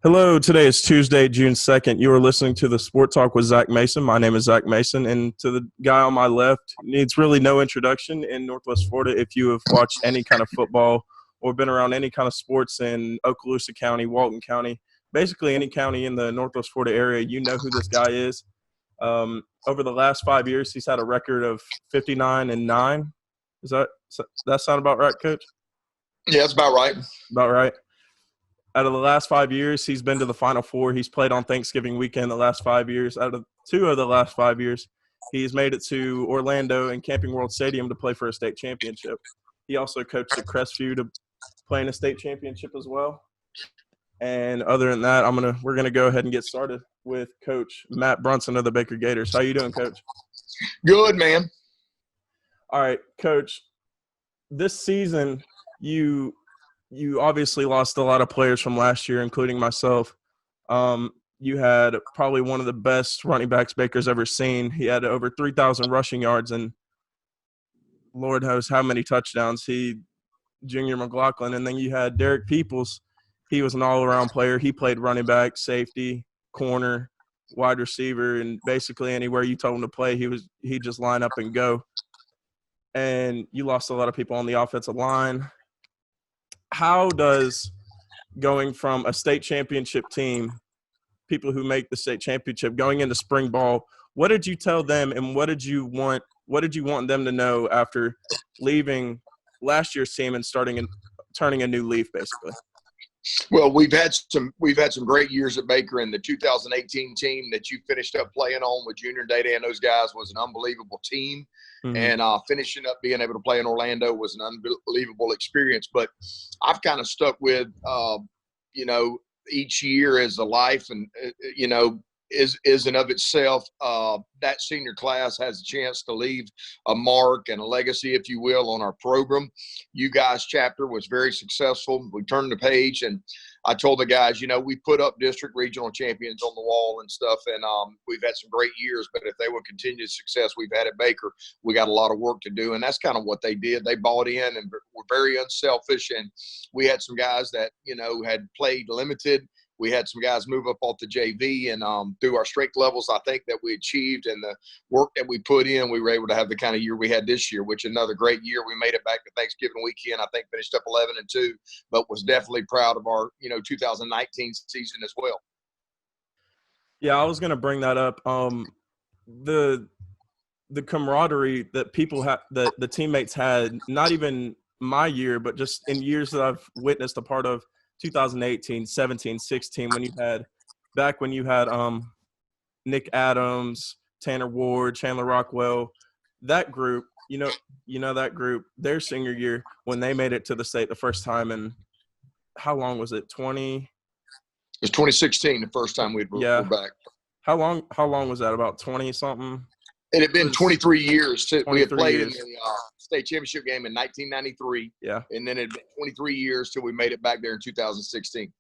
Hello, today is Tuesday, June 2nd. You are listening to the Sport Talk with Zach Mason. My name is Zach Mason, and to the guy on my left, needs really no introduction in Northwest Florida. If you have watched any kind of football or been around any kind of sports in Okaloosa County, Walton County, basically any county in the Northwest Florida area, you know who this guy is. Over the last 5 years, he's had a record of 59-9. Does that sound about right, Coach? Yeah, that's about right. About right. Out of the last 5 years, he's been to the Final Four. He's played on Thanksgiving weekend the last 5 years. Out of 2 of the last 5 years, he's made it to Orlando and Camping World Stadium to play for a state championship. He also coached at Crestview to play in a state championship as well. And other than that, we're gonna go ahead and get started with Coach Matt Brunson of the Baker Gators. How you doing, Coach? Good, man. All right, Coach. This season, you obviously lost a lot of players from last year, including myself. You had probably one of the best running backs Baker's ever seen. He had over 3,000 rushing yards and Lord knows how many touchdowns. Junior McLaughlin. And then you had Derek Peoples. He was an all-around player. He played running back, safety, corner, wide receiver, and basically anywhere you told him to play, he'd just line up and go. And you lost a lot of people on the offensive line. How does going from a state championship team, people who make the state championship, going into spring ball, what did you tell them and what did you want them to know after leaving last year's team and turning a new leaf, basically? Well, we've had some great years at Baker, and the 2018 team that you finished up playing on with Junior Data and those guys was an unbelievable team. Mm-hmm. And finishing up being able to play in Orlando was an unbelievable experience. But I've kind of stuck with, each year as a life, and is and of itself. That senior class has a chance to leave a mark and a legacy, if you will, on our program. You guys' chapter was very successful. We turned the page, and I told the guys, we put up district regional champions on the wall and stuff, and we've had some great years. But if they would continue the success we've had at Baker, we got a lot of work to do, and that's kind of what they did. They bought in and were very unselfish, and we had some guys that had played limited. We had some guys move up off the JV, and through our strength levels, I think that we achieved, and the work that we put in, we were able to have the kind of year we had this year, which another great year. We made it back to Thanksgiving weekend. I think finished up 11-2, but was definitely proud of our 2019 season as well. Yeah, I was going to bring that up. The camaraderie that people have, that the teammates had, not even my year, but just in years that I've witnessed a part of. 2018, 17, 16, when you had Nick Adams, Tanner Ward, Chandler Rockwell, that group, that group, their senior year when they made it to the state the first time. And how long was it? It was 2016, the first time we're back. How long was that? About 20 something? It had been 23 years since we had played in the state championship game in 1993. Yeah. And then it had been 23 years till we made it back there in 2016.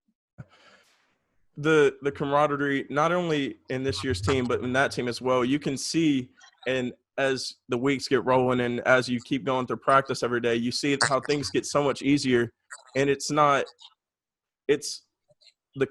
The camaraderie, not only in this year's team, but in that team as well, you can see, and as the weeks get rolling and as you keep going through practice every day, you see how things get so much easier. And it's the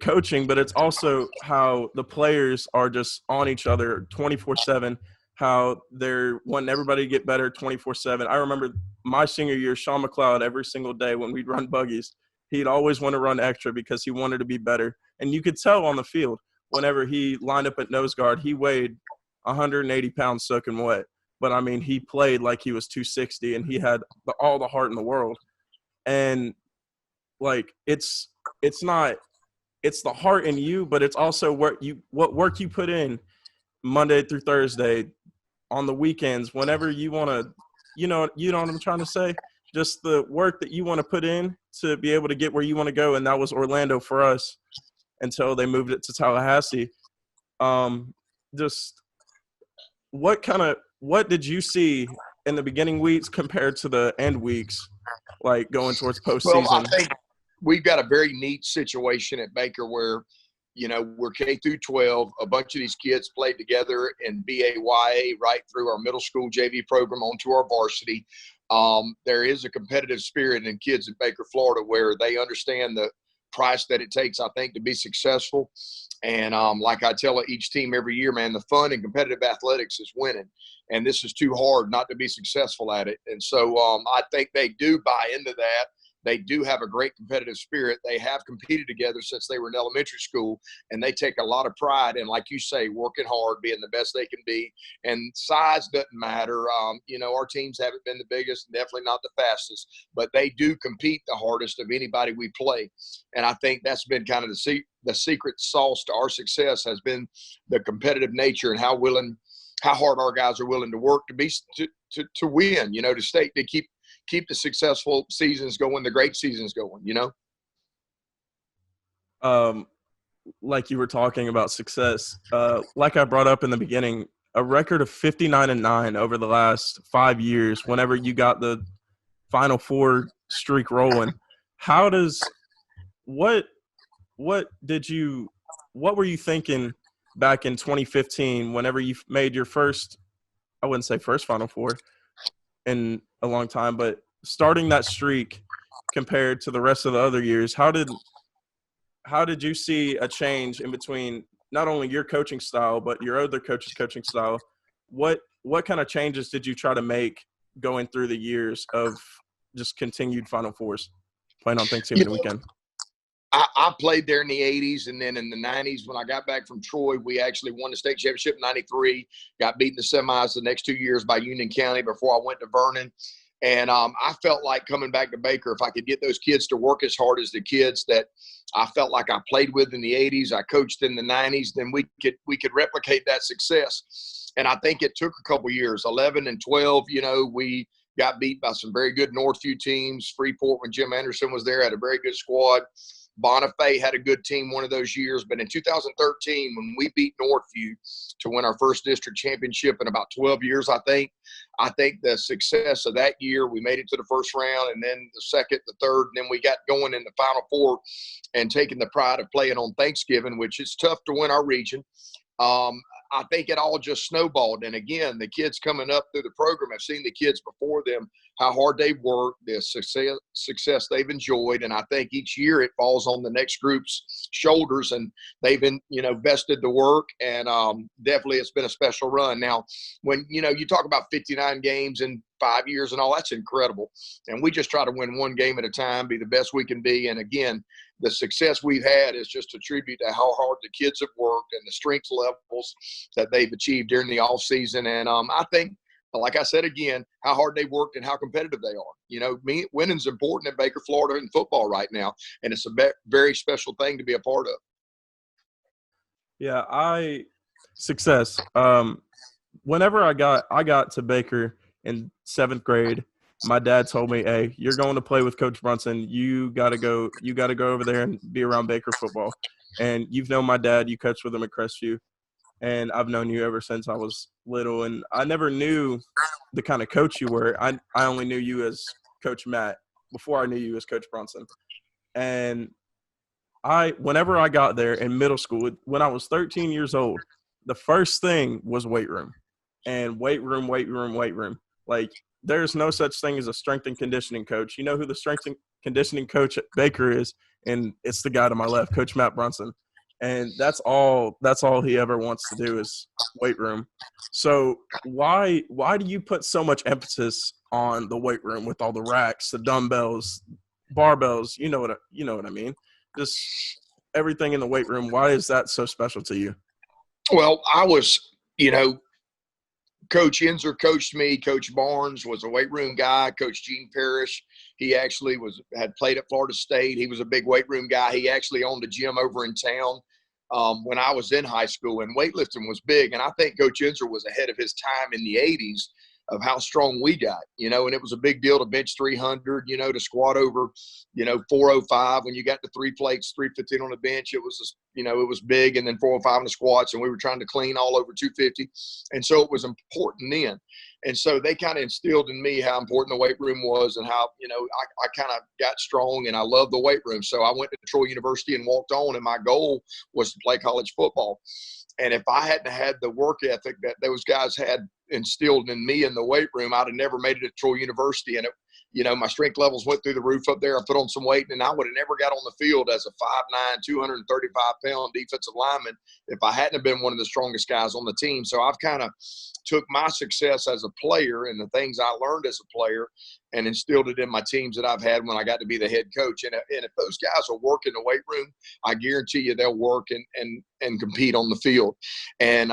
coaching, but it's also how the players are just on each other 24/7. How they're wanting everybody to get better 24/7. I remember my senior year, Sean McLeod, every single day when we'd run buggies, he'd always want to run extra because he wanted to be better. And you could tell on the field, whenever he lined up at nose guard, he weighed 180 pounds soaking wet. But, he played like he was 260, and he had all the heart in the world. And, it's the heart in you, but it's also what work you put in Monday through Thursday, on the weekends, whenever you want to, you know what I'm trying to say? Just the work that you want to put in to be able to get where you want to go. And that was Orlando for us until they moved it to Tallahassee. Just what did you see in the beginning weeks compared to the end weeks, like going towards postseason? Well, I think we've got a very neat situation at Baker where we're K through 12. A bunch of these kids played together in BAYA right through our middle school JV program onto our varsity. There is a competitive spirit in kids in Baker, Florida, where they understand the price that it takes, I think, to be successful. And like I tell each team every year, man, the fun and competitive athletics is winning. And this is too hard not to be successful at it. And so I think they do buy into that. They do have a great competitive spirit. They have competed together since they were in elementary school, and they take a lot of pride in, like you say, working hard, being the best they can be. And size doesn't matter. Our teams haven't been the biggest and definitely not the fastest, but they do compete the hardest of anybody we play. And I think that's been kind of the secret sauce to our success has been the competitive nature and how hard our guys are willing to work to win, to keep the successful seasons going, the great seasons going, Like you were talking about success, like I brought up in the beginning, a record of 59-9 over the last 5 years. Whenever you got the Final Four streak rolling, what were you thinking back in 2015 whenever you made your first, I wouldn't say first Final Four in a long time, but starting that streak compared to the rest of the other years, how did you see a change in between not only your coaching style but your other coaches' coaching style? What kind of changes did you try to make going through the years of just continued Final Fours playing on Thanksgiving weekend? I played there in the 80s, and then in the 90s when I got back from Troy, we actually won the state championship in 93, got beat in the semis the next 2 years by Union County before I went to Vernon. And I felt like coming back to Baker, if I could get those kids to work as hard as the kids that I felt like I played with in the 80s, I coached in the 90s, then we could replicate that success. And I think it took a couple years, 11 and 12, we got beat by some very good Northview teams. Freeport, when Jim Anderson was there, had a very good squad. Bonifay had a good team one of those years. But in 2013, when we beat Northview to win our first district championship in about 12 years, I think the success of that year, we made it to the first round, and then the second, the third, and then we got going in the Final Four and taking the pride of playing on Thanksgiving, which is tough to win our region. I think it all just snowballed. And again, the kids coming up through the program, I've seen the kids before them, how hard they've worked, the success they've enjoyed. And I think each year it falls on the next group's shoulders, and they've been, vested the work. And definitely it's been a special run. Now, when, you talk about 59 games in 5 years and all, that's incredible. And we just try to win one game at a time, be the best we can be. And again, the success we've had is just a tribute to how hard the kids have worked and the strength levels that they've achieved during the off season. And I think, like I said again, how hard they worked and how competitive they are. Winning's important in Baker, Florida, in football right now, and it's a very special thing to be a part of. Yeah, success. Whenever I got to Baker in 7th grade, my dad told me, "Hey, you're going to play with Coach Brunson. You got to go over there and be around Baker football." And you've known my dad. You coached with him at Crestview, and I've known you ever since I was little. And I never knew the kind of coach you were. I only knew you as Coach Matt before I knew you as Coach Brunson. And whenever I got there in middle school, when I was 13 years old, the first thing was weight room. And weight room. Like, there's no such thing as a strength and conditioning coach. You know who the strength and conditioning coach at Baker is, and it's the guy to my left, Coach Matt Brunson. And that's all he ever wants to do is weight room. So why do you put so much emphasis on the weight room with all the racks, the dumbbells, barbells? You know what I mean? Just everything in the weight room. Why is that so special to you? Well, I was, Coach Enzer coached me. Coach Barnes was a weight room guy. Coach Gene Parrish, he actually had played at Florida State. He was a big weight room guy. He actually owned a gym over in town when I was in high school, and weightlifting was big. And I think Coach Enzer was ahead of his time in the 80s of how strong we got, and it was a big deal to bench 300, to squat over, 405. When you got to 3 plates, 315 on the bench, it was, it was big, and then 405 in the squats, and we were trying to clean all over 250. And so it was important then. And so they kind of instilled in me how important the weight room was, and how, I kind of got strong, and I loved the weight room. So I went to Troy University and walked on, and my goal was to play college football. And if I hadn't had the work ethic that those guys had instilled in me in the weight room, I'd have never made it at Troy University. And my strength levels went through the roof up there. I put on some weight, and I would have never got on the field as a 5'9", 235-pound defensive lineman if I hadn't have been one of the strongest guys on the team. So I've kind of took my success as a player and the things I learned as a player and instilled it in my teams that I've had when I got to be the head coach. And if those guys will work in the weight room, I guarantee you they'll work and compete on the field. And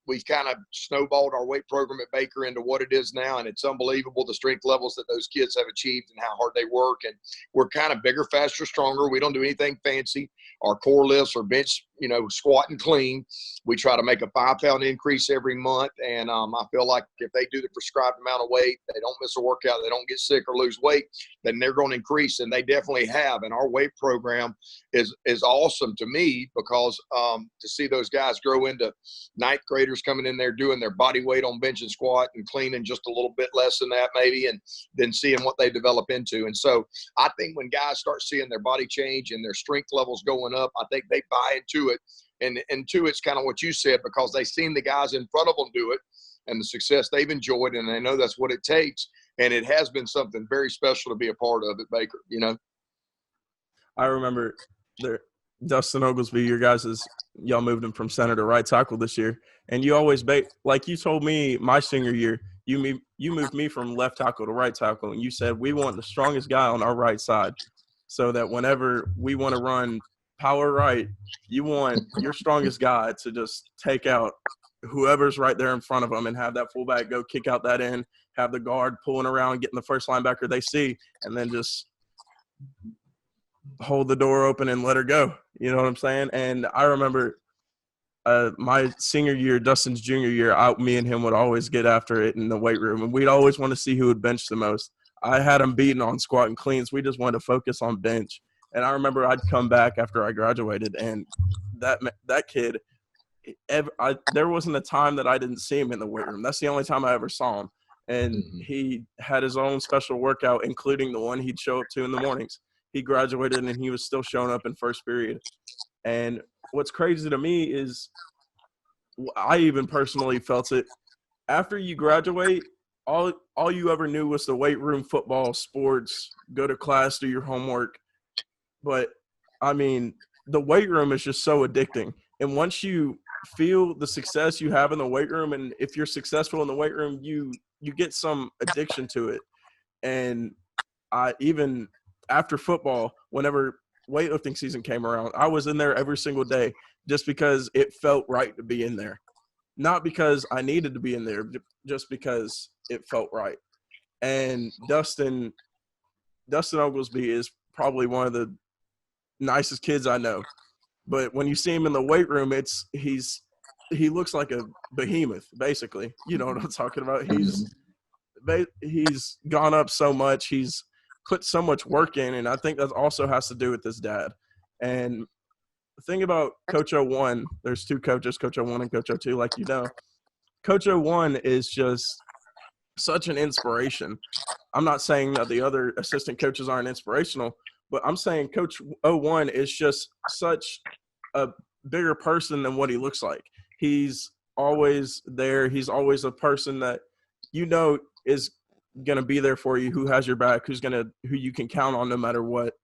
we've kind of snowballed our weight program at Baker into what it is now, and it's unbelievable the strength levels that those kids have achieved and how hard they work. And we're kind of bigger, faster, stronger. We don't do anything fancy. Our core lifts are bench, squat and clean. We try to make a 5-pound increase every month, and I feel like if they do the prescribed amount of weight, they don't miss a workout, they don't get sick or lose weight, then they're going to increase, and they definitely have. And our weight program is awesome to me because to see those guys grow into ninth graders coming in there doing their body weight on bench and squat and cleaning just a little bit less than that maybe, and then seeing what they develop into. And so I think when guys start seeing their body change and their strength levels going up, I think they buy into it. And two, it's kind of what you said, because they've seen the guys in front of them do it and the success they've enjoyed, and they know that's what it takes. And it has been something very special to be a part of at Baker, I remember Dustin Oglesby, y'all moved him from center to right tackle this year. And you always, like you told me my senior year, you moved me from left tackle to right tackle. And you said, we want the strongest guy on our right side so that whenever we want to run power right, you want your strongest guy to just take out whoever's right there in front of them and have that fullback go kick out that end, have the guard pulling around, getting the first linebacker they see, and then just hold the door open and let her go. You know what I'm saying? And I remember my senior year, Dustin's junior year, me and him would always get after it in the weight room, and we'd always want to see who would bench the most. I had him beaten on squat and cleans. We just wanted to focus on bench. And I remember I'd come back after I graduated, and that kid, there wasn't a time that I didn't see him in the weight room. That's the only time I ever saw him. And he had his own special workout, including the one he'd show up to in the mornings. He graduated, and he was still showing up in first period. And what's crazy to me is I even personally felt it. After you graduate, all you ever knew was the weight room, football, sports, go to class, do your homework. But, I mean, the weight room is just so addicting. And once you feel the success you have in the weight room, and if you're successful in the weight room, you get some addiction to it. And even after football, whenever weightlifting season came around, I was in there every single day just because it felt right to be in there. Not because I needed to be in there, just because it felt right. And Dustin Oglesby is probably one of the nicest kids I know. But when you see him in the weight room, he looks like a behemoth, basically. You know what I'm talking about? He's gone up so much. He's put so much work in, and I think that also has to do with his dad. And the thing about Coach 01, there's two coaches, Coach 01 and Coach 02, like you know. Coach 01 is just such an inspiration. I'm not saying that the other assistant coaches aren't inspirational, but I'm saying Coach 01 is just such a bigger person than what he looks like. He's always there. He's always a person that is going to be there for you, who has your back, who you can count on no matter what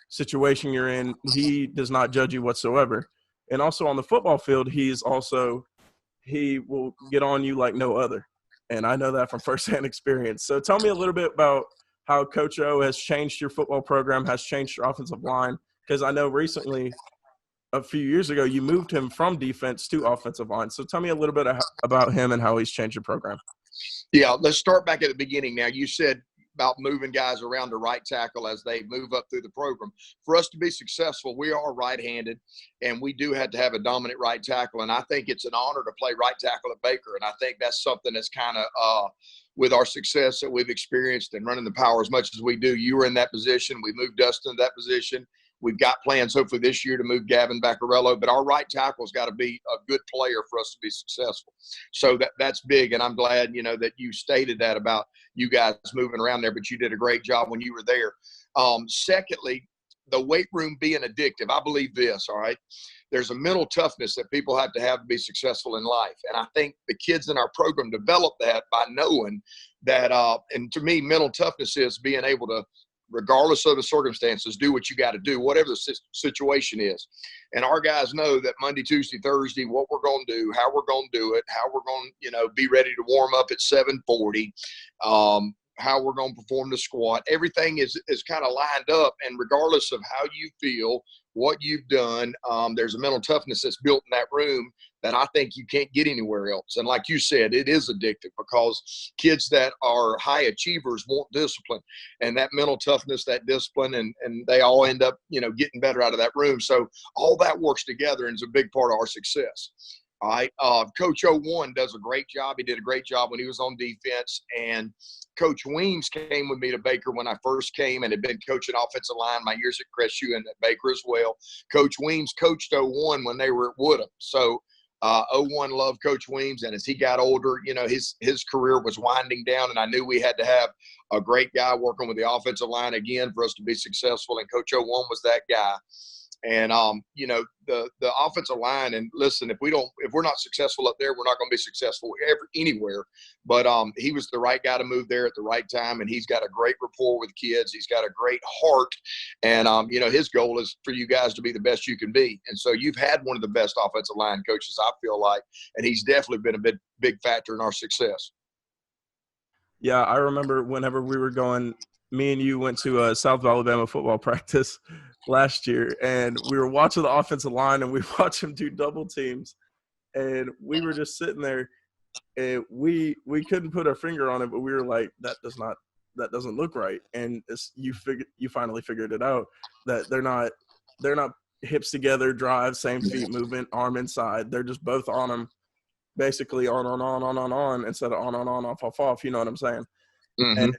situation you're in. He does not judge you whatsoever. And also on the football field, he will get on you like no other. And I know that from firsthand experience. So tell me a little bit about how Coach O has changed your football program, has changed your offensive line. Because I know recently, a few years ago, you moved him from defense to offensive line. So tell me a little bit about him and how he's changed your program. Yeah, let's start back at the beginning. Now, you said about moving guys around to right tackle as they move up through the program. For us to be successful, we are right-handed, and we do have to have a dominant right tackle. And I think it's an honor to play right tackle at Baker. And I think that's something that's kind of with our success that we've experienced and running the power as much as we do. You were in that position. We moved Dustin to that position. We've got plans hopefully this year to move Gavin Vaccarello, but our right tackle's got to be a good player for us to be successful. So that's big, and I'm glad, that you stated that about you guys moving around there, but you did a great job when you were there. Secondly, the weight room being addictive. I believe this, all right? there's a mental toughness that people have to be successful in life. And I think the kids in our program develop that by knowing that, and to me, mental toughness is being able to, regardless of the circumstances, do what you got to do, whatever the situation is. And our guys know that Monday, Tuesday, Thursday, what we're going to do, how we're going to do it, how we're going to, be ready to warm up at 7:40, how we're going to perform the squat. Everything is kind of lined up. And regardless of how you feel, what you've done, there's a mental toughness that's built in that room that I think you can't get anywhere else. And like you said, it is addictive because kids that are high achievers want discipline, and that mental toughness, that discipline, and they all end up, getting better out of that room. So all that works together and is a big part of our success. All right. Coach 01 does a great job. He did a great job when he was on defense. And Coach Weems came with me to Baker when I first came and had been coaching offensive line my years at Crestview and at Baker as well. Coach Weems coached 01 when they were at Woodham. So 01 loved Coach Weems, and as he got older, his career was winding down, and I knew we had to have a great guy working with the offensive line again for us to be successful, and Coach 01 was that guy. And the offensive line, and listen, if we're not successful up there, we're not going to be successful anywhere. But he was the right guy to move there at the right time, and he's got a great rapport with kids. He's got a great heart, and his goal is for you guys to be the best you can be. And so you've had one of the best offensive line coaches, I feel like, and he's definitely been a big factor in our success. Yeah, I remember whenever we were going, me and you went to South Alabama football practice last year, and we were watching the offensive line, and we watched him do double teams, and we were just sitting there, and we couldn't put our finger on it, but we were like, that doesn't look right. And you finally figured it out, that they're not hips together, drive, same feet movement, arm inside. They're just both on them, basically on instead of on off. You know what I'm saying? Mm-hmm. And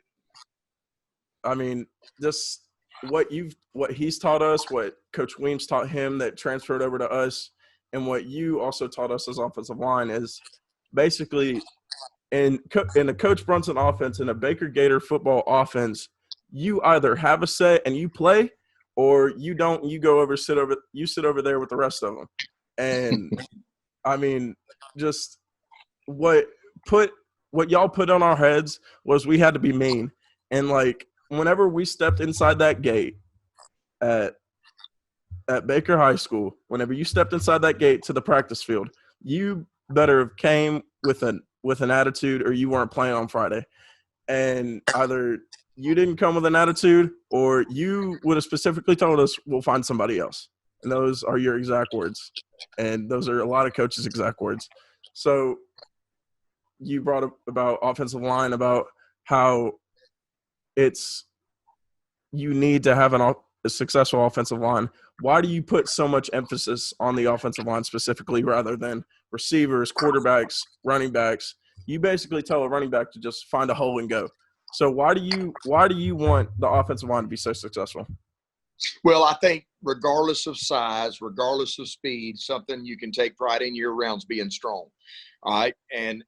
I mean, just what he's taught us, what Coach Weems taught him that transferred over to us, and what you also taught us as offensive line is basically in a Coach Brunson offense, in a Baker Gator football offense, you either have a set and you play, or you don't. You sit over there with the rest of them. And I mean, just what y'all put on our heads was we had to be mean. And like, whenever we stepped inside that gate at Baker High School, whenever you stepped inside that gate to the practice field, you better have came with an attitude, or you weren't playing on Friday. And either you didn't come with an attitude, or you would have specifically told us, we'll find somebody else. And those are your exact words. And those are a lot of coaches' exact words. So you brought up about offensive line, about how you need to have a successful offensive line. Why do you put so much emphasis on the offensive line specifically rather than receivers, quarterbacks, running backs? You basically tell a running back to just find a hole and go. So why do you want the offensive line to be so successful? Well, I think regardless of size, regardless of speed, something you can take pride in year-round is being strong. All right. And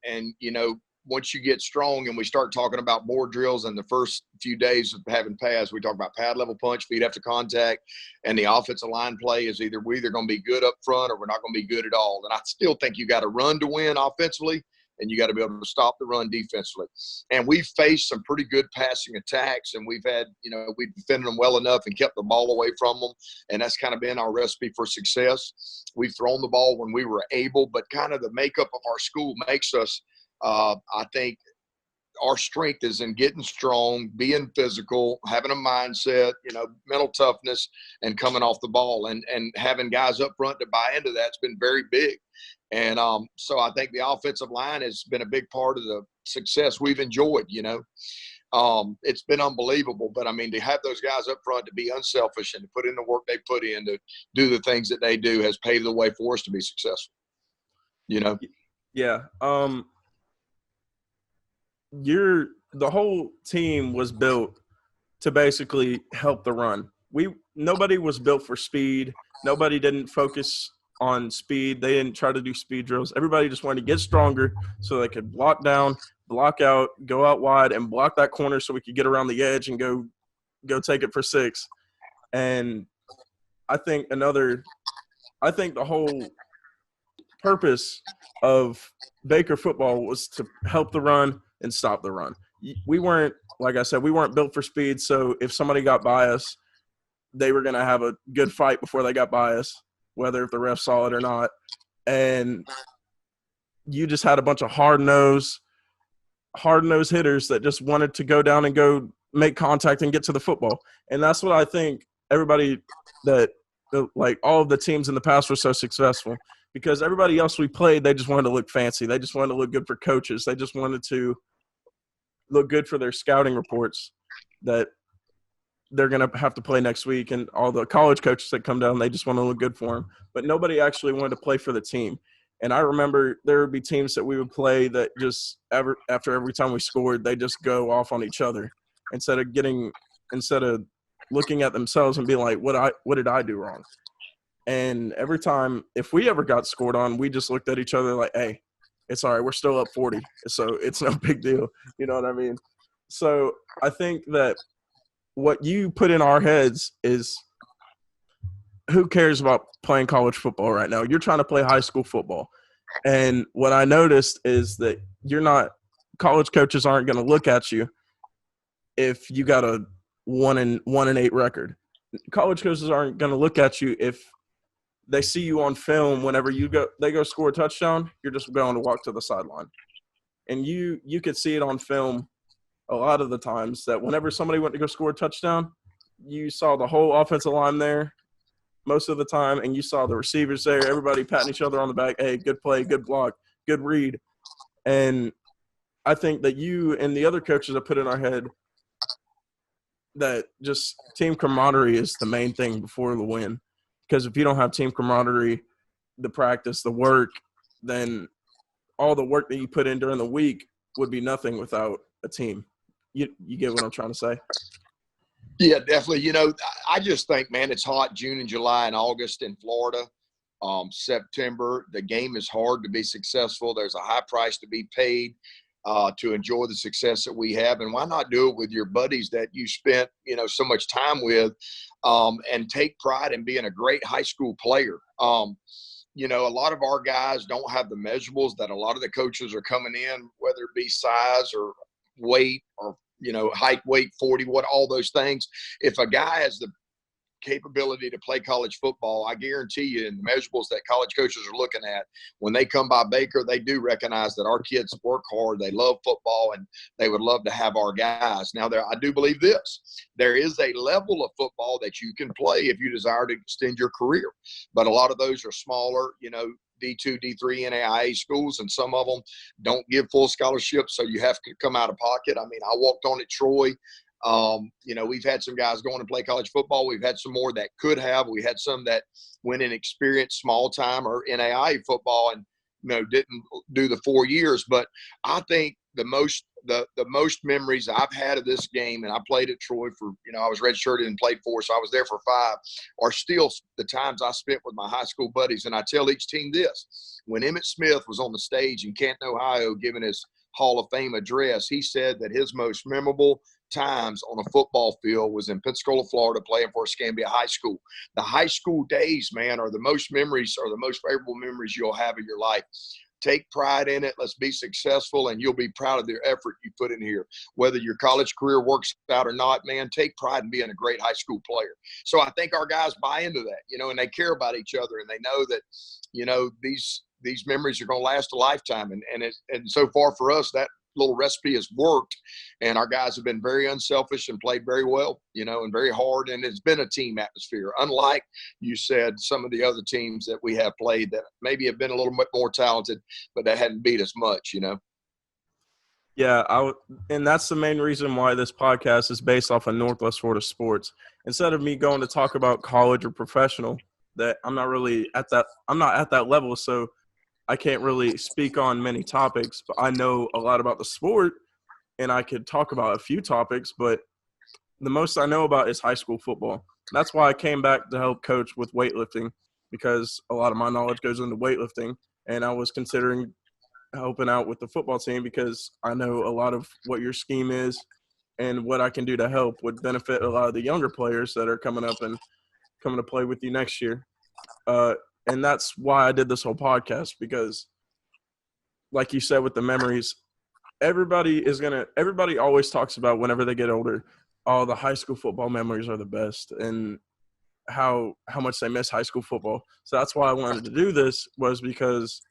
once you get strong and we start talking about board drills and the first few days of having pads, we talk about pad level punch, feet after contact, and the offensive line play is we're either going to be good up front or we're not going to be good at all. And I still think you got to run to win offensively, and you got to be able to stop the run defensively. And we've faced some pretty good passing attacks, and we've had, we've defended them well enough and kept the ball away from them. And that's kind of been our recipe for success. We've thrown the ball when we were able, but kind of the makeup of our school makes us, I think our strength is in getting strong, being physical, having a mindset, mental toughness, and coming off the ball, and having guys up front to buy into that's been very big. And so I think the offensive line has been a big part of the success we've enjoyed. It's been unbelievable. But, I mean, to have those guys up front to be unselfish and to put in the work they put in to do the things that they do has paved the way for us to be successful. Yeah. The whole team was built to basically help the run. Nobody was built for speed. Nobody didn't focus on speed. They didn't try to do speed drills. Everybody just wanted to get stronger so they could block down, block out, go out wide, and block that corner so we could get around the edge and go take it for 6. And I think another I think the whole purpose of Baker football was to help the run and stop the run. We weren't, like I said, we weren't built for speed. So if somebody got by us, they were going to have a good fight before they got by us, whether if the ref saw it or not. And you just had a bunch of hard-nosed hitters that just wanted to go down and go make contact and get to the football. And that's what I think everybody that, like all of the teams in the past were so successful, because everybody else we played, they just wanted to look fancy. They just wanted to look good for coaches. They just wanted to look good for their scouting reports that they're going to have to play next week. And all the college coaches that come down, they just want to look good for them. But nobody actually wanted to play for the team. And I remember there would be teams that we would play that just after every time we scored, they just go off on each other instead of looking at themselves and being like, what did I do wrong? And every time, if we ever got scored on, we just looked at each other like, hey, it's all right. We're still up 40. So it's no big deal. You know what I mean? So I think that what you put in our heads is, who cares about playing college football right now? You're trying to play high school football. And what I noticed is that college coaches aren't going to look at you if you got a 1-8 record. College coaches aren't going to look at you if they see you on film. Whenever they go score a touchdown, you're just going to walk to the sideline. And you could see it on film a lot of the times that whenever somebody went to go score a touchdown, you saw the whole offensive line there most of the time, and you saw the receivers there, everybody patting each other on the back. Hey, good play, good block, good read. And I think that you and the other coaches have put in our head that just team camaraderie is the main thing before the win. Because if you don't have team camaraderie, the practice, the work, then all the work that you put in during the week would be nothing without a team. You get what I'm trying to say? Yeah, definitely. You know, I just think, man, it's hot June and July and August in Florida. September, the game is hard to be successful. There's a high price to be paid to enjoy the success that we have. And why not do it with your buddies that you spent, so much time with, and take pride in being a great high school player. A lot of our guys don't have the measurables that a lot of the coaches are coming in, whether it be size or weight or, height, weight, 40, all those things. If a guy has the capability to play college football, I guarantee you, in the measurables that college coaches are looking at, when they come by Baker, they do recognize that our kids work hard, they love football, and they would love to have our guys. Now, I do believe this. There is a level of football that you can play if you desire to extend your career, but a lot of those are smaller, D2, D3 NAIA schools, and some of them don't give full scholarships, so you have to come out of pocket. I mean, I walked on at Troy. We've had some guys going to play college football. We've had some more that could have. We had some that went and experienced small time or NAIA football and, didn't do the 4 years. But I think the most memories I've had of this game, and I played at Troy for, I was redshirted and played 4, so I was there for 5, are still the times I spent with my high school buddies. And I tell each team this: when Emmitt Smith was on the stage in Canton, Ohio, giving his Hall of Fame address, he said that his most memorable times on a football field was in Pensacola, Florida, playing for Escambia High School. The high school days, man, are the most favorable memories you'll have in your life. Take pride in it. Let's be successful, and you'll be proud of the effort you put in here. Whether your college career works out or not, man, take pride in being a great high school player. So I think our guys buy into that, and they care about each other, and they know that, these memories are going to last a lifetime. And so far for us, that little recipe has worked, and our guys have been very unselfish and played very well, and very hard. And it's been a team atmosphere, unlike you said, some of the other teams that we have played that maybe have been a little bit more talented, but they hadn't beat us much, Yeah, and that's the main reason why this podcast is based off of Northwest Florida sports. Instead of me going to talk about college or professional, that I'm not at that level, so I can't really speak on many topics, but I know a lot about the sport, and I could talk about a few topics, but the most I know about is high school football. That's why I came back to help coach with weightlifting, because a lot of my knowledge goes into weightlifting, and I was considering helping out with the football team because I know a lot of what your scheme is and what I can do to help would benefit a lot of the younger players that are coming up and coming to play with you next year. and that's why I did this whole podcast, because like you said, with the memories, everybody always talks about whenever they get older, oh, the high school football memories are the best, and how much they miss high school football. So that's why I wanted to do this, was because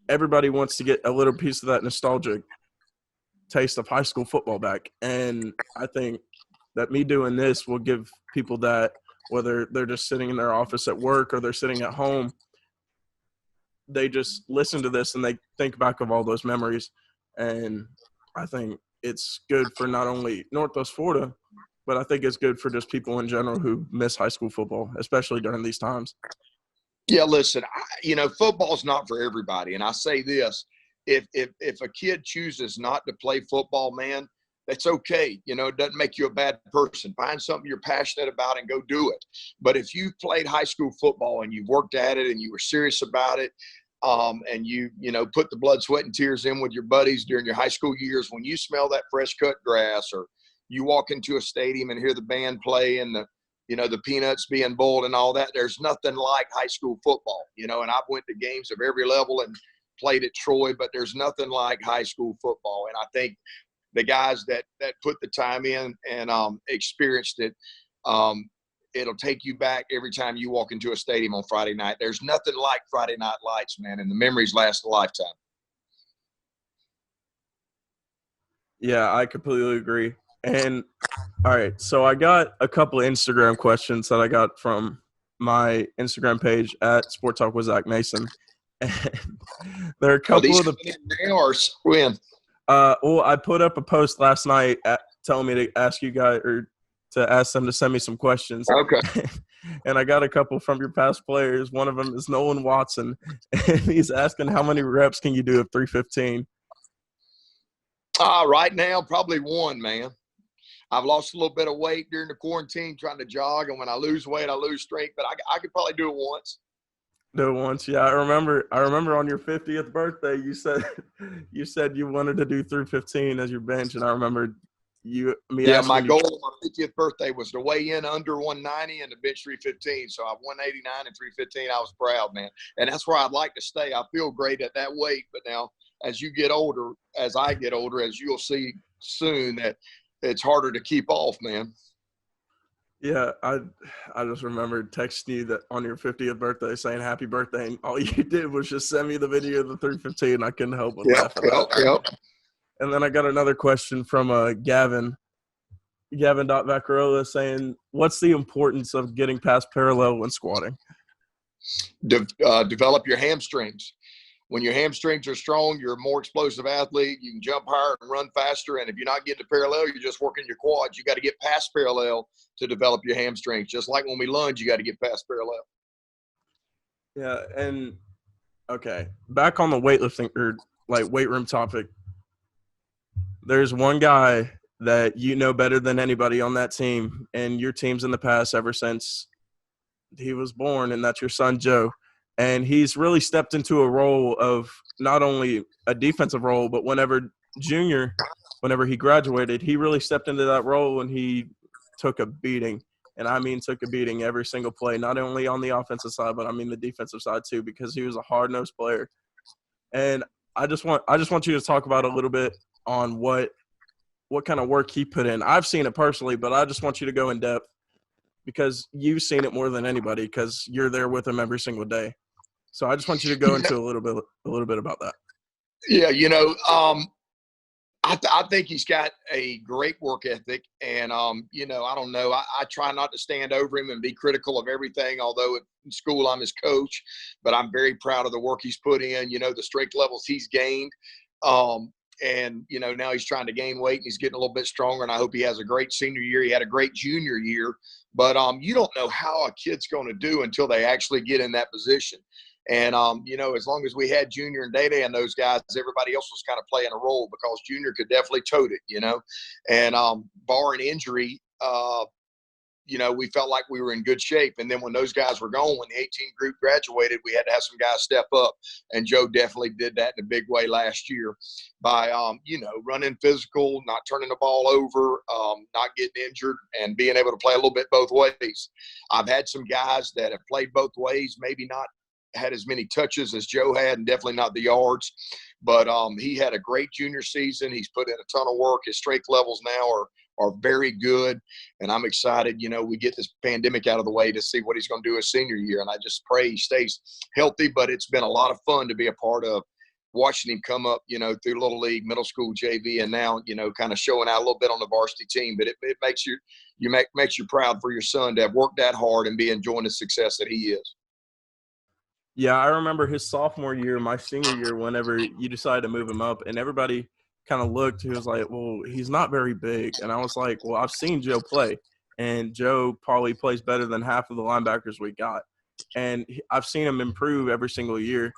everybody wants to get a little piece of that nostalgic taste of high school football back. And I think that me doing this will give people that, whether they're just sitting in their office at work or they're sitting at home, they just listen to this and they think back of all those memories. And I think it's good for not only Northwest Florida, but I think it's good for just people in general who miss high school football, especially during these times. Yeah, listen, football's not for everybody. And I say this, if a kid chooses not to play football, man, that's okay. It doesn't make you a bad person. Find something you're passionate about and go do it. But if you played high school football and you've worked at it and you were serious about it, and you put the blood, sweat, and tears in with your buddies during your high school years, when you smell that fresh cut grass, or you walk into a stadium and hear the band play and the peanuts being boiled and all that, there's nothing like high school football, and I've went to games of every level and played at Troy, but there's nothing like high school football. And I think the guys that put the time in and experienced it, it'll take you back every time you walk into a stadium on Friday night. There's nothing like Friday Night Lights, man, and the memories last a lifetime. Yeah, I completely agree. And all right, so I got a couple of Instagram questions that I got from my Instagram page at Sport Talk with Zach Mason. And there are a couple of the now or when? Well, I put up a post last night telling me to ask you guys, or to ask them to send me some questions. Okay. And I got a couple from your past players. One of them is Nolan Watson, and he's asking how many reps can you do of 315? Right now, probably one, man. I've lost a little bit of weight during the quarantine trying to jog, and when I lose weight, I lose strength. But I could probably do it once. Do it once, yeah. I remember on your 50th birthday, you said you wanted to do 315 as your bench, and I remember my goal on my 50th birthday was to weigh in under 190 and to bench 315. So I'm 189 and 315. I was proud, man, and that's where I'd like to stay. I feel great at that weight, but now as I get older, as you'll see soon, that it's harder to keep off, man. Yeah, I just remembered texting you that on your 50th birthday saying happy birthday, and all you did was just send me the video of the 315. I couldn't help but laugh at that. Yep. And then I got another question from Gavin Vaccarola saying, what's the importance of getting past parallel when squatting? Develop your hamstrings. When your hamstrings are strong, you're a more explosive athlete. You can jump higher and run faster. And if you're not getting to parallel, you're just working your quads. You got to get past parallel to develop your hamstrings. Just like when we lunge, you got to get past parallel. Yeah, and okay, back on the weightlifting or weight room topic. There's one guy that you know better than anybody on that team, and your team's in the past ever since he was born, and that's your son Joe. And he's really stepped into a role of not only a defensive role, but whenever he graduated, he really stepped into that role and he took a beating. And I mean took a beating every single play, not only on the offensive side, but I mean the defensive side too, because he was a hard-nosed player. And I just want you to talk about a little bit on what kind of work he put in. I've seen it personally, but I just want you to go in depth because you've seen it more than anybody because you're there with him every single day. So I just want you to go into a little bit about that. Yeah, I think he's got a great work ethic, and I don't know. I try not to stand over him and be critical of everything. Although at school I'm his coach, but I'm very proud of the work he's put in. The strength levels he's gained, and now he's trying to gain weight and he's getting a little bit stronger. And I hope he has a great senior year. He had a great junior year, but you don't know how a kid's going to do until they actually get in that position. And, as long as we had Junior and Day-Day and those guys, everybody else was kind of playing a role because Junior could definitely tote it, and barring injury, we felt like we were in good shape. And then when those guys were gone, when the 18 group graduated, we had to have some guys step up. And Joe definitely did that in a big way last year by, running physical, not turning the ball over, not getting injured, and being able to play a little bit both ways. I've had some guys that have played both ways, maybe not had as many touches as Joe had, and definitely not the yards. But he had a great junior season. He's put in a ton of work. His strength levels now are very good, and I'm excited, we get this pandemic out of the way to see what he's going to do his senior year, and I just pray he stays healthy. But it's been a lot of fun to be a part of watching him come up, through Little League, middle school, JV, and now, kind of showing out a little bit on the varsity team. But it makes you proud for your son to have worked that hard and be enjoying the success that he is. Yeah, I remember his sophomore year, my senior year, whenever you decided to move him up, and everybody kind of looked. He was like, well, he's not very big. And I was like, well, I've seen Joe play, and Joe probably plays better than half of the linebackers we got. And I've seen him improve every single year.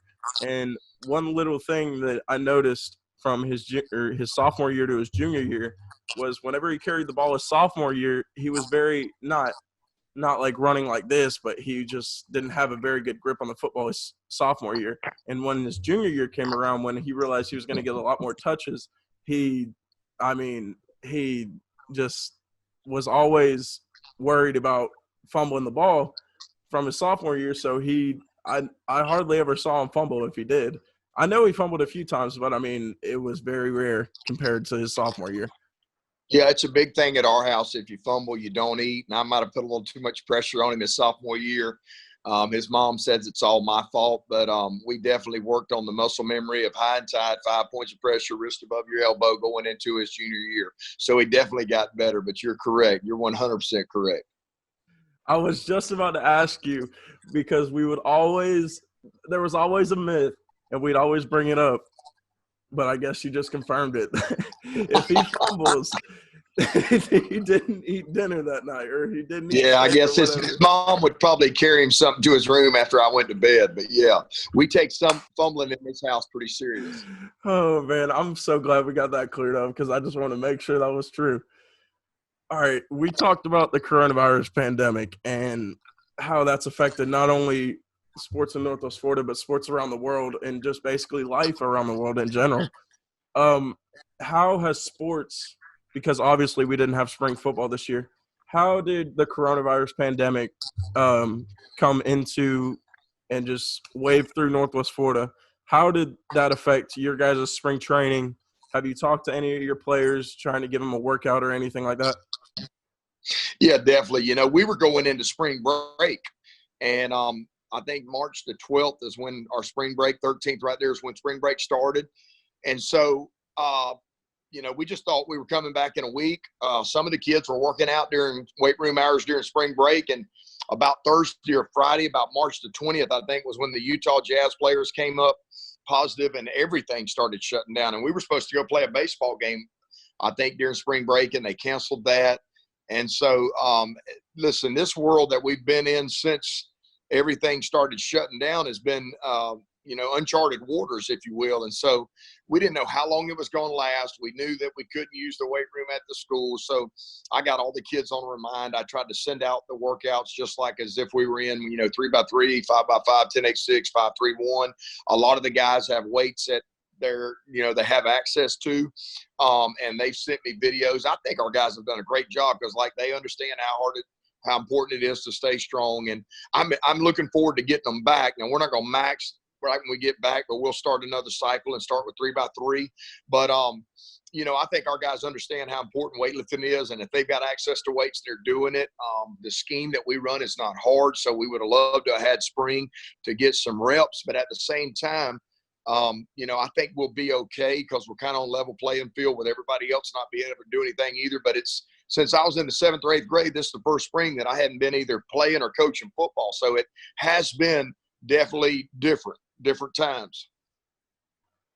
And one little thing that I noticed from his sophomore year to his junior year was whenever he carried the ball his sophomore year, he was very not like running like this, but he just didn't have a very good grip on the football his sophomore year. And when his junior year came around, when he realized he was going to get a lot more touches, he just was always worried about fumbling the ball from his sophomore year. So I hardly ever saw him fumble if he did. I know he fumbled a few times, but it was very rare compared to his sophomore year. Yeah, it's a big thing at our house. If you fumble, you don't eat. And I might have put a little too much pressure on him his sophomore year. His mom says it's all my fault, but we definitely worked on the muscle memory of high and tight, 5 points of pressure, wrist above your elbow going into his junior year. So he definitely got better, but you're correct. You're 100% correct. I was just about to ask you because there was always a myth and we'd always bring it up, but I guess you just confirmed it. If he fumbles, he didn't eat dinner that night, or he didn't eat. Yeah, I guess his mom would probably carry him something to his room after I went to bed. But yeah, we take some fumbling in this house pretty serious. Oh man, I'm so glad we got that cleared up because I just want to make sure that was true. All right, we talked about the coronavirus pandemic and how that's affected not only sports in Northwest Florida, but sports around the world and just basically life around the world in general. How has sports, because obviously we didn't have spring football this year, how did the coronavirus pandemic come into and just wave through Northwest Florida? How did that affect your guys' spring training? Have you talked to any of your players trying to give them a workout or anything like that? Yeah, definitely. We were going into spring break, and I think March the 12th is when our spring break, 13th right there is when spring break started. And so, we just thought we were coming back in a week. Some of the kids were working out during weight room hours during spring break, and about Thursday or Friday, about March the 20th, I think, was when the Utah Jazz players came up positive and everything started shutting down. And we were supposed to go play a baseball game, I think, during spring break, and they canceled that. And so, listen, this world that we've been in since everything started shutting down has been, uncharted waters, if you will. And so we didn't know how long it was going to last. We knew that we couldn't use the weight room at the school. So I got all the kids on remind. I tried to send out the workouts just like as if we were in, 3x3, 5x5, 10x6, 5-3-1. A lot of the guys have weights that they have access to, and they've sent me videos. I think our guys have done a great job because they understand how important it is to stay strong. And I'm looking forward to getting them back. Now, we're not going to max right when we get back, but we'll start another cycle and start with 3x3. But, I think our guys understand how important weightlifting is. And if they've got access to weights, they're doing it. The scheme that we run is not hard. So we would have loved to have had spring to get some reps. But at the same time, I think we'll be okay because we're kind of on level playing field with everybody else not being able to do anything either. But since I was in the 7th or 8th grade, this is the first spring that I hadn't been either playing or coaching football. So it has been definitely different times.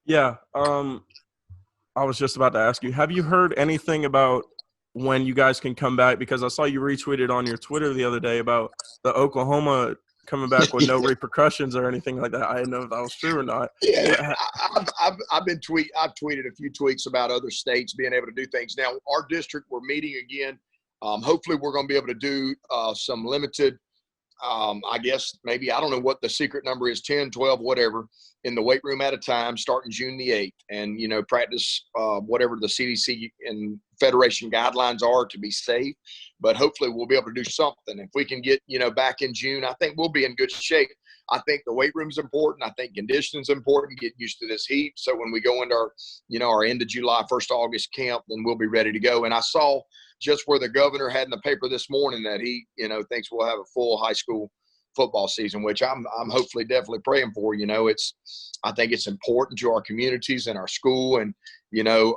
Yeah. I was just about to ask you, have you heard anything about when you guys can come back? Because I saw you retweeted on your Twitter the other day about the Oklahoma coming back with no repercussions or anything like that. I didn't know if that was true or not. Yeah, I've tweeted a few tweets about other states being able to do things. Now, our district, we're meeting again Hopefully we're going to be able to do some limited, I guess maybe, I don't know what the secret number is, 10, 12, whatever, in the weight room at a time starting June the 8th. And, practice whatever the CDC and Federation guidelines are to be safe. But hopefully we'll be able to do something. If we can get, back in June, I think we'll be in good shape. I think the weight room is important. I think conditioning is important, getting used to this heat. So when we go into our end of July, 1st August camp, then we'll be ready to go. And I saw just where the governor had in the paper this morning that he, thinks we'll have a full high school football season, which I'm hopefully definitely praying for. I think it's important to our communities and our school and,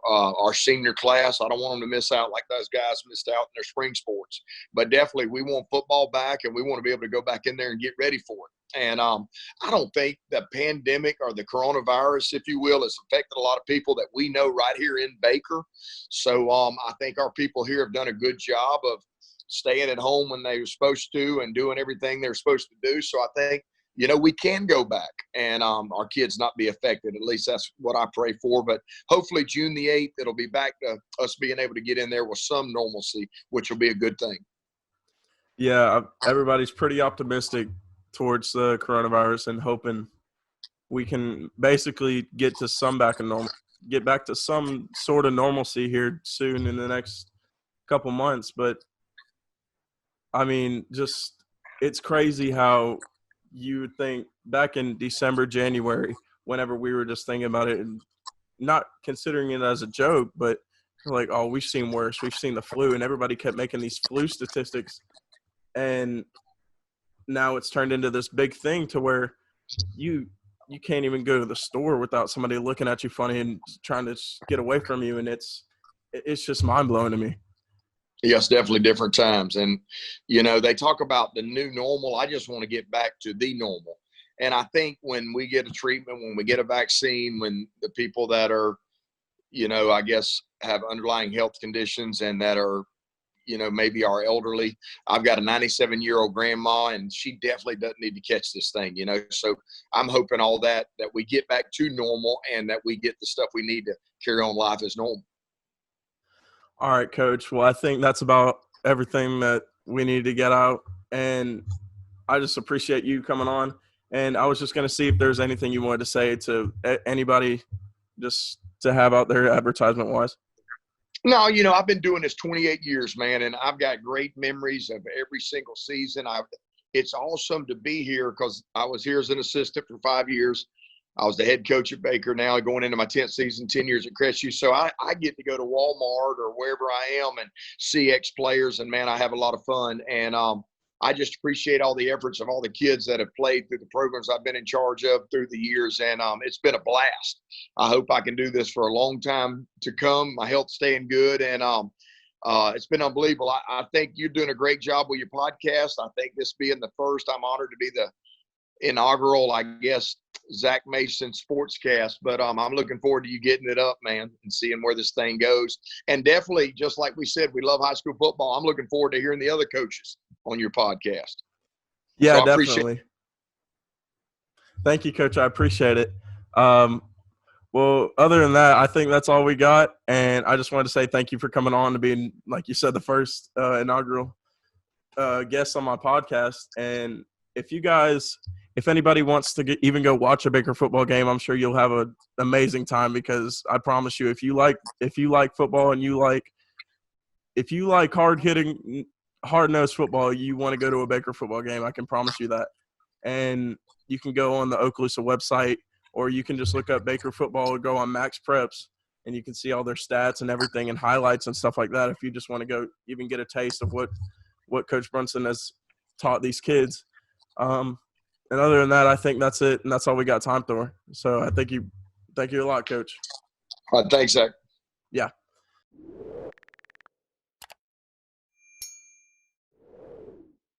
our senior class. I don't want them to miss out like those guys missed out in their spring sports. But definitely we want football back, and we want to be able to go back in there and get ready for it. And I don't think the pandemic or the coronavirus, if you will, has affected a lot of people that we know right here in Baker. So I think our people here have done a good job of staying at home when they were supposed to and doing everything they're supposed to do. So I think, we can go back and our kids not be affected. At least that's what I pray for. But hopefully June the 8th, it'll be back to us being able to get in there with some normalcy, which will be a good thing. Yeah, everybody's pretty optimistic towards the coronavirus and hoping we can basically get back to some sort of normalcy here soon in the next couple months. But I mean, it's crazy how you would think back in December, January, whenever we were just thinking about it and not considering it as a joke, but like, oh, we've seen worse. We've seen the flu, and everybody kept making these flu statistics. And now it's turned into this big thing to where you can't even go to the store without somebody looking at you funny and trying to get away from you. And it's just mind blowing to me. Yes, definitely different times. And, they talk about the new normal. I just want to get back to the normal. And I think when we get a treatment, when we get a vaccine, when the people that are, I guess have underlying health conditions and that are, maybe our elderly. I've got a 97-year-old grandma, and she definitely doesn't need to catch this thing, So I'm hoping all that we get back to normal and that we get the stuff we need to carry on life as normal. All right, Coach. Well, I think that's about everything that we need to get out. And I just appreciate you coming on. And I was just going to see if there's anything you wanted to say to anybody just to have out there advertisement-wise. No, I've been doing this 28 years, man, and I've got great memories of every single season. It's awesome to be here because I was here as an assistant for 5 years. I was the head coach at Baker, now going into my 10th season, 10 years at Crestview. So I get to go to Walmart or wherever I am and see ex-players, and, man, I have a lot of fun. And I just appreciate all the efforts of all the kids that have played through the programs I've been in charge of through the years, and it's been a blast. I hope I can do this for a long time to come. My health's staying good, and it's been unbelievable. I think you're doing a great job with your podcast. I think this being the first, I'm honored to be the inaugural, I guess, Zach Mason Sportscast, but I'm looking forward to you getting it up, man, and seeing where this thing goes. And definitely, just like we said, we love high school football. I'm looking forward to hearing the other coaches on your podcast. Yeah, so definitely. Thank you, Coach. I appreciate it. Well, other than that, I think that's all we got. And I just wanted to say thank you for coming on to being, like you said, the first inaugural guest on my podcast. And if anybody wants to even go watch a Baker football game, I'm sure you'll have an amazing time, because I promise you, if you like football and if you like hard-hitting, hard-nosed football, you want to go to a Baker football game. I can promise you that. And you can go on the Okaloosa website, or you can just look up Baker football or go on Max Preps, and you can see all their stats and everything and highlights and stuff like that if you just want to go even get a taste of what Coach Brunson has taught these kids. And other than that, I think that's it, and that's all we got time for. So I thank you a lot, Coach. Thanks, Zach. Yeah.